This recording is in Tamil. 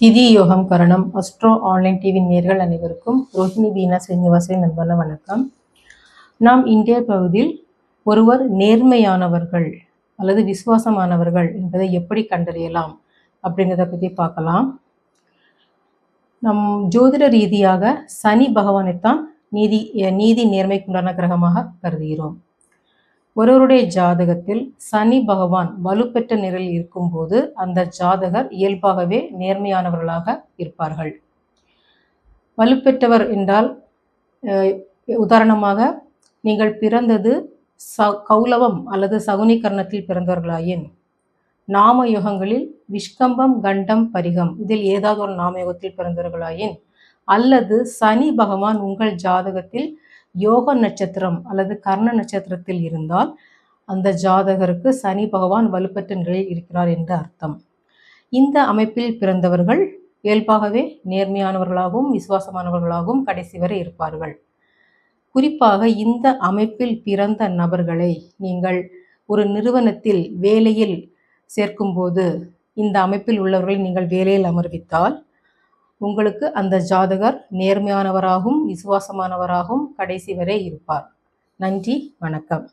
திதி யோகம் கரணம் அஸ்ட்ரோ ஆன்லைன் டிவி நேர்கள் அனைவருக்கும் ரோஹிணி பீனா ஸ்ரீனிவாசன் நண்பன வணக்கம். நாம் இந்திய பகுதியில் ஒருவர் நேர்மையானவர்கள் அல்லது விசுவாசமானவர்கள் என்பதை எப்படி கண்டறியலாம் அப்படிங்கிறத பற்றி பார்க்கலாம். நம் ஜோதிட ரீதியாக சனி பகவானைத்தான் நீதி நேர்மைக்குண்டான கிரகமாக கருதுகிறோம். ஒருவருடைய ஜாதகத்தில் சனி பகவான் வலுப்பெற்ற நிலையில் இருக்கும்போது அந்த ஜாதகர் இயல்பாகவே நேர்மையானவர்களாக இருப்பார்கள். வலுப்பெற்றவர் என்றால் உதாரணமாக நீங்கள் பிறந்தது கௌலவம் அல்லது சகுனி கர்ணத்தில் பிறந்தவர்களாயின் நாம யுகங்களில் விஷ்கம்பம் கண்டம் பரிகம் இதில் ஏதாவது ஒரு நாமயுகத்தில் பிறந்தவர்களாயின் அல்லது சனி பகவான் உங்கள் ஜாதகத்தில் யோக நட்சத்திரம் அல்லது கர்ண நட்சத்திரத்தில் இருந்தால் அந்த ஜாதகருக்கு சனி பகவான் வலுப்பெற்ற நிலையில் இருக்கிறார் என்று அர்த்தம். இந்த அமைப்பில் பிறந்தவர்கள் இயல்பாகவே நேர்மையானவர்களாகவும் விசுவாசமானவர்களாகவும் கடைசி வரை இருப்பார்கள். குறிப்பாக இந்த அமைப்பில் பிறந்த நபர்களை நீங்கள் ஒரு நிறுவனத்தில் வேலையில் சேர்க்கும்போது இந்த அமைப்பில் உள்ளவர்களை நீங்கள் வேலையில் அமர்வித்தால் உங்களுக்கு அந்த ஜாதகர் நேர்மையானவராகவும் விசுவாசமானவராகவும் கடைசி வரை இருப்பார். நன்றி, வணக்கம்.